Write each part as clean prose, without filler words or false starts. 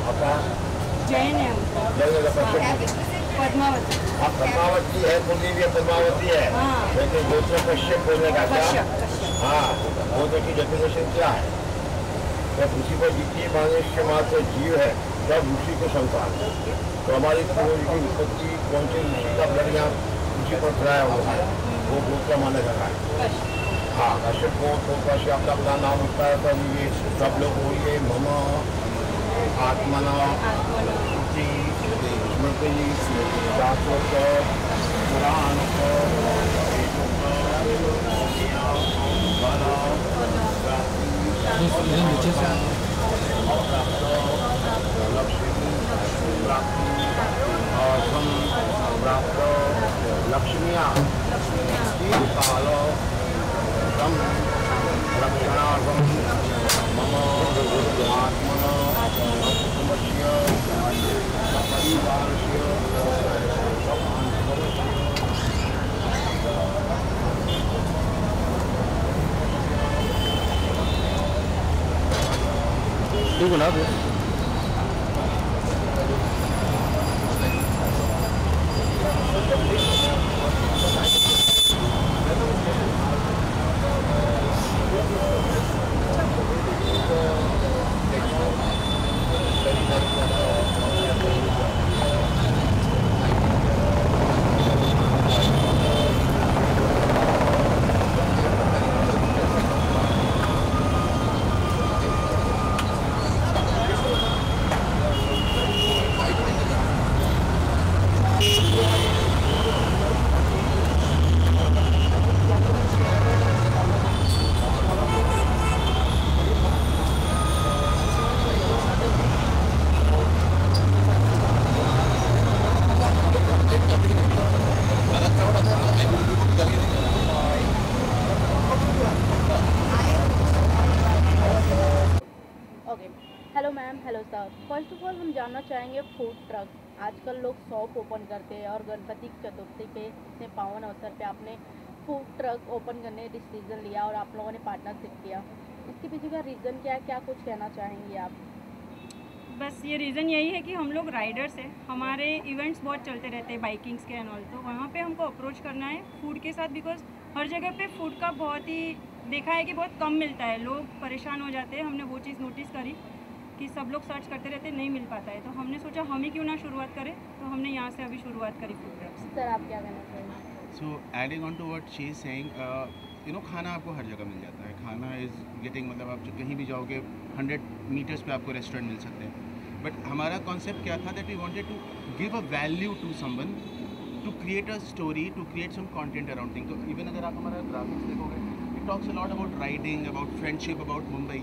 आपका जैन है हमको। पद्मावती। हाँ, पद्मावती है, कुलदेवी है, पद्मावती है, लेकिन दूसरा कश्यप बोलने का क्या? हाँ, बोलने की डेफिनेशन क्या है? जब ऋषि पर जितनी मनुष्य मात्र जीव है तब ऋषि को संतान। तो हमारी पूर्वज की उत्पत्ति कौन से ऋषि का ब्लड यहाँ ऋषि पर फैलाया हुआ है, वो गोत्र माना जा रहा है। हाँ, कश्यप को तो कश्यप का अपना नाम होता है, तब ये सब लोग बोलिए मम आत्मना स्मृति शाश्वत पुराण नीचे से प्राप्त लक्ष्मिया काल रक्षणार्थम मम आत्मन कुटुंबस्य परिवारस्य देखो ना hello ma'am, hello sir. First of all हम जानना चाहेंगे फूड ट्रक। आजकल लोग शॉप ओपन करते हैं और गणपति चतुर्थी के इतने पावन अवसर पे आपने फूड ट्रक ओपन करने डिसीजन लिया और आप लोगों ने पार्टनरशिप किया, इसके पीछे का रीज़न क्या है, क्या कुछ कहना चाहेंगे आप? बस ये रीज़न यही है कि हम लोग राइडर्स हैं, हमारे इवेंट्स बहुत चलते रहते हैं बाइकिंग्स के एंड ऑल, तो वहाँ पे हमको अप्रोच करना है फूड के साथ, बिकॉज हर जगह पे फूड का बहुत ही देखा है कि बहुत कम मिलता है, लोग परेशान हो जाते हैं। हमने वो चीज़ नोटिस करी कि सब लोग सर्च करते रहते नहीं मिल पाता है, तो हमने सोचा हम ही क्यों ना शुरुआत करें, तो हमने यहाँ से अभी शुरुआत करी फूड ट्रक। सर आप क्या कहना चाहेंगे? So adding on to what she is saying, खाना आपको हर जगह मिल जाता है। खाना इज़ गेटिंग, मतलब आप कहीं भी जाओगे 100 मीटर्स पे आपको रेस्टोरेंट मिल सकते हैं। बट हमारा कॉन्सेप्ट क्या था, that we wanted to give a value to someone, to create a story, to create some content around thing. तो इवन अगर आप हमारा ग्राफिक्स देखोगे, it talks a lot about riding, about friendship, about Mumbai,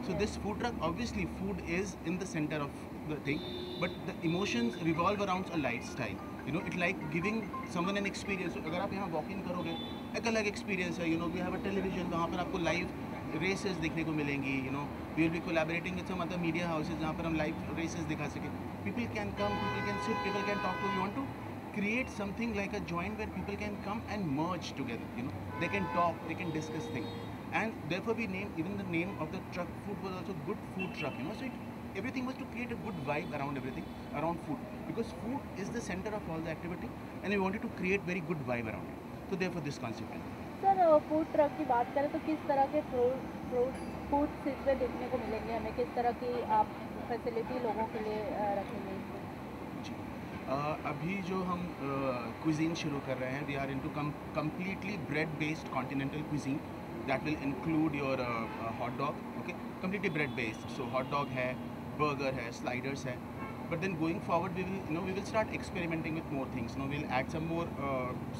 So this food truck, obviously food is in the center of the thing, but the emotions revolve around a lifestyle. It's like giving someone an experience. So अगर आप यहाँ walk in करोगे, एक अलग experience है. We have a television, वहाँ पर आपको live races देखने को मिलेंगी. We will be collaborating with some other media houses जहाँ पर हम live races दिखा सकें. People can come, people can sit, people can talk to you. Want to create something like a joint where people can come and merge together. They can talk, they can discuss things. And therefore we named, even the name of the truck food was also good food truck, so everything was to create a good vibe around everything, around food, because food is the center of all the activity and we wanted to create very good vibe around it. So therefore this concept है. Sir food truck की बात करें तो किस तरह के food इसमें देखने को मिलेंगे हमें, किस तरह की आप फैसिलिटी लोगों के लिए रखेंगे? जी, अभी जो हम cuisine शुरू कर रहे हैं, we are into completely bread based continental cuisine. That will include your hot dog, okay, completely bread based. So hot dog है, burger है, sliders है. But then going forward, we will start experimenting with more things. We'll add some more,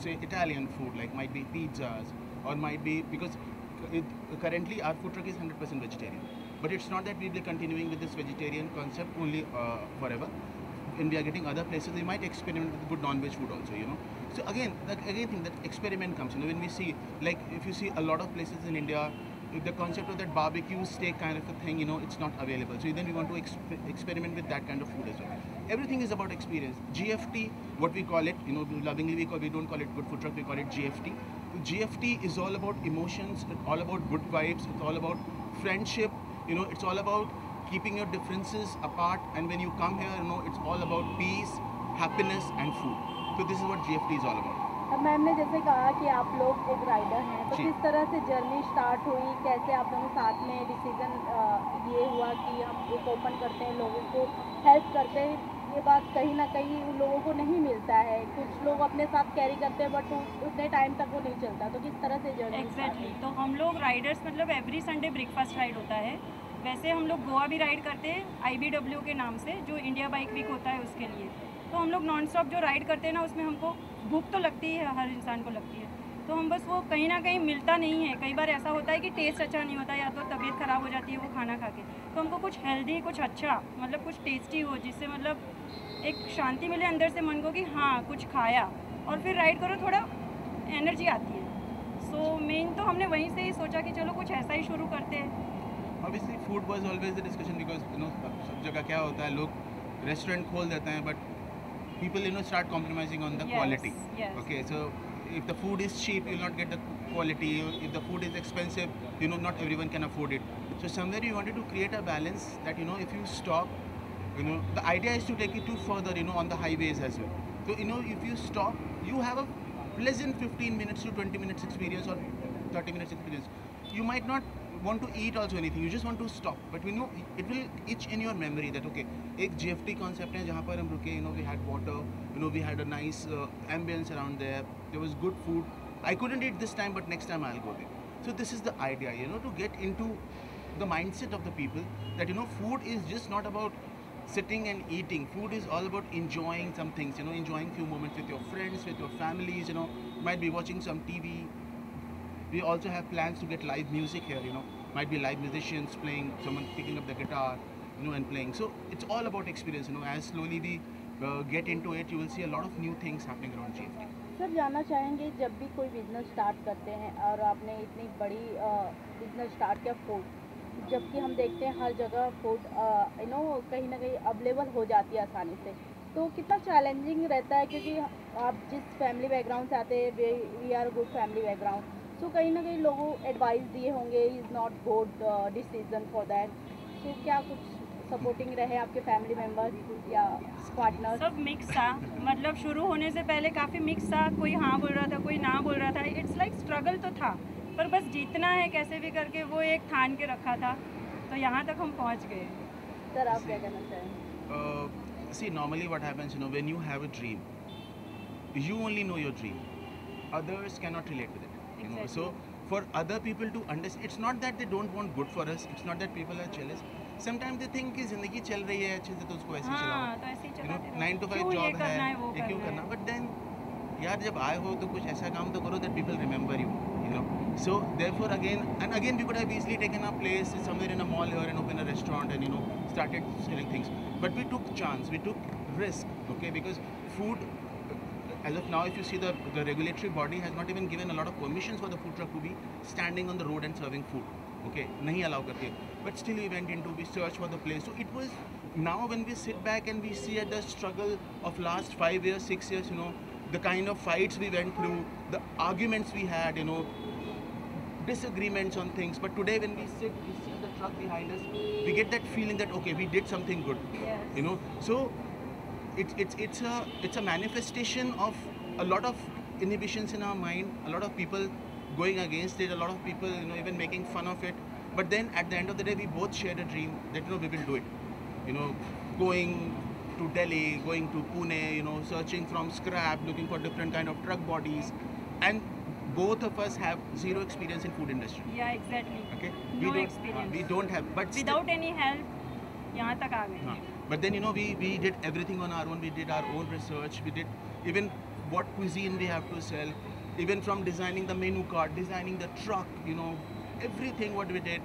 say Italian food, like might be pizzas, or might be, because currently our food truck is 100% vegetarian. But it's not that we'll be continuing with this vegetarian concept only forever. When we are getting other places, we might experiment with good non-veg food also. So again thing that experiment comes. When we see, like if you see a lot of places in India, the concept of that barbecue steak kind of a thing, it's not available. So then we want to experiment with that kind of food as well. Everything is about experience. GFT, what we call it, lovingly we don't call it good food truck, we call it GFT. GFT is all about emotions, it's all about good vibes, it's all about friendship, it's all about keeping your differences apart, and when you come here, it's all about peace, happiness and food. So this is what GFT is all about. अब ma'am ने जैसे कहा कि आप लोग एक rider हैं, तो जी। किस तरह से जर्नी स्टार्ट हुई, कैसे आप दोनों साथ में डिसीजन ये हुआ कि हम एक ओपन करते हैं, लोगों को हेल्प करते हैं? ये बात कहीं ना कहीं उन लोगों को नहीं मिलता है, कुछ लोग अपने साथ कैरी करते हैं बट उतने टाइम तक वो नहीं चलता, तो किस तरह से जर्नी? एग्जैक्टली तो हम लोग राइडर्स मतलब एवरी संडे ब्रेकफास्ट राइड होता है। वैसे हम लोग गोवा भी राइड करते हैं IBW के नाम से, जो इंडिया बाइक वीक होता है उसके लिए। तो हम लोग नॉन स्टॉप जो राइड करते हैं ना, उसमें हमको भूख तो लगती है, हर इंसान को लगती है, तो हम बस वो कहीं ना कहीं मिलता नहीं है। कई बार ऐसा होता है कि टेस्ट अच्छा नहीं होता, या तो तबीयत ख़राब हो जाती है वो खाना खा के, तो हमको कुछ हेल्दी, कुछ अच्छा मतलब कुछ टेस्टी हो, जिससे मतलब एक शांति मिले अंदर से मन को कि हाँ कुछ खाया, और फिर राइड करो थोड़ा एनर्जी आती है। सो मेन तो हमने वहीं से ही सोचा कि चलो कुछ ऐसा ही शुरू करते हैं। Obviously food was always the discussion because सब जगह क्या होता है, लोग रेस्टोरेंट खोल देते हैं but people start compromising on the Yes, quality. yes. Okay, so if the food is cheap you'll not get the quality. If the food is expensive, not everyone can afford it. So somewhere you wanted to create a balance that if you stop, the idea is to take it to further, on the highways as well. So if you stop, you have a pleasant 15 minutes to 20 minutes experience or 30 minutes experience. You might not want to eat also anything, you just want to stop, but it will itch in your memory that okay, एक GFT concept है जहाँ पर हम रुके, we had water, we had a nice ambience around there, there was good food. I couldn't eat this time, but next time I'll go there. So this is the idea, to get into the mindset of the people that food is just not about sitting and eating. Food is all about enjoying some things, enjoying few moments with your friends, with your families, might be watching some TV. We also have plans to get live music here, might be live musicians playing, someone picking up the guitar, and playing. So it's all about experience, as slowly we get into it, you will see a lot of new things happening around GFT. Sir जानना चाहेंगे, जब भी कोई business start करते हैं और आपने इतनी बड़ी बिजनेस स्टार्ट किया फूड, जबकि हम देखते हैं हर जगह फूड कहीं ना कहीं अवेलेबल हो जाती है आसानी से, तो कितना चैलेंजिंग रहता है? क्योंकि आप जिस फैमिली बैकग्राउंड से आते हैं, we are good family background, so कहीं ना कहीं लोगों एडवाइस दिए होंगे is not good decision for that, तो क्या कुछ सपोर्टिंग रहे आपके फैमिली मेम्बर्स या पार्टनर? सब मिक्स था, मतलब शुरू होने से पहले काफ़ी मिक्स था, कोई हाँ बोल रहा था, कोई ना बोल रहा था। इट्स लाइक स्ट्रगल तो था, पर बस जीतना है कैसे भी करके, वो एक ठान के रखा था, तो यहाँ तक हम पहुँच गए। सर आप क्या कहना चाहेंगे? See, normally what happens, when you have a dream, you only know your dream. Others cannot relate with it. Exactly. So for other people to understand, it's not that they don't want good for us. It's not that people are jealous. Sometimes they think कि ज़िंदगी चल रही है अच्छे से, तो उसको ऐसे ही चलाओ. तो ऐसे ही चलाते रहो। 9 to 5 क्यों ये जॉब करना है, वो ये क्यों करना करना? But then यार जब आए हो तो कुछ ऐसा काम तो करो that people remember you. So therefore again we could have easily taken our place somewhere in a mall here and open a restaurant and started selling things. But we took chance, we took risk, okay? Because food, as of now, if you see the regulatory body has not even given a lot of permissions for the food truck to be standing on the road and serving food. Okay, nahi allow करते. But still we went into, we searched for the place. So it was, now when we sit back and we see at the struggle of last 5 years, 6 years, the kind of fights we went through, the arguments we had, disagreements on things. But today when we sit, we see the truck behind us, we get that feeling that okay, we did something good. Yes. So it's a manifestation of a lot of inhibitions in our mind, a lot of people going against it, a lot of people even making fun of it. But then at the end of the day, we both shared a dream that we will do it. Going to Delhi, going to Pune, searching from scrap, looking for different kind of truck bodies, and both of us have zero experience in food industry. Yeah, exactly. Okay, No experience. We don't have, but Without any help, यहाँ तक आ गए। But then we did everything on our own. We did our own research. We did even what cuisine we have to sell, even from designing the menu card, designing the truck. Everything what we did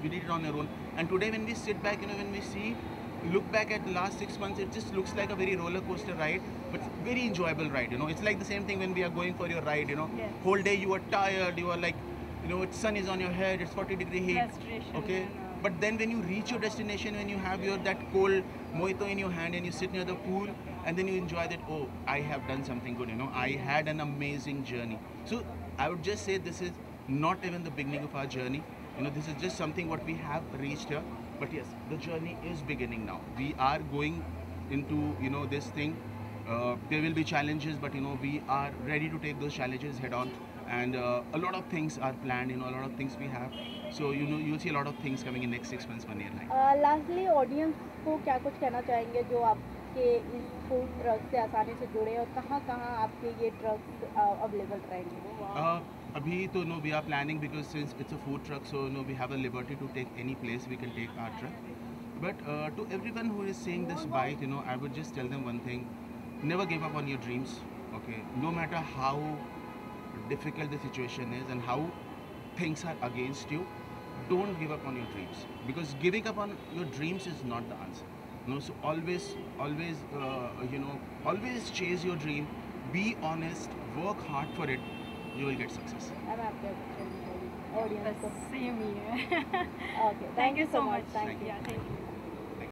it on our own. And today when we sit back, when we look back at the last 6 months, it just looks like a very roller coaster ride, but very enjoyable ride. It's like the same thing when we are going for your ride. Yes. Whole day you are tired. You are like, sun is on your head. It's 40-degree heat. Frustration Okay. and, But then when you reach your destination, when you have that cold mojito in your hand and you sit near the pool and then you enjoy that, oh, I have done something good, I had an amazing journey. So I would just say this is not even the beginning of our journey. This is just something what we have reached here. But yes, the journey is beginning now. We are going into, you know, this thing. There will be challenges, but you know, we are ready to take those challenges head on. And a lot of things are planned, you know, a lot of things we have. So you know, you'll see a lot of things coming in next 6 months, 1 year line. Lastly audience को क्या कुछ कहना चाहेंगे जो आपके इस food truck से आसानी से जुड़े और कहाँ कहाँ आपके ये ट्रक्स अवेलेबल रहेंगे? Abhi to no, we are planning, because since it's a food truck, so no, we have a liberty to take any place we can take our truck. But to everyone who is seeing this bite, you know, I would just tell them one thing: never give up on your dreams. Okay, no matter how difficult the situation is and how things are against you, don't give up on your dreams, because giving up on your dreams is not the answer. No, so always, you know, always chase your dream. Be honest, work hard for it. You will get success. Ma'am आपके audience को same ही है। Okay, thank you so much. Thank you.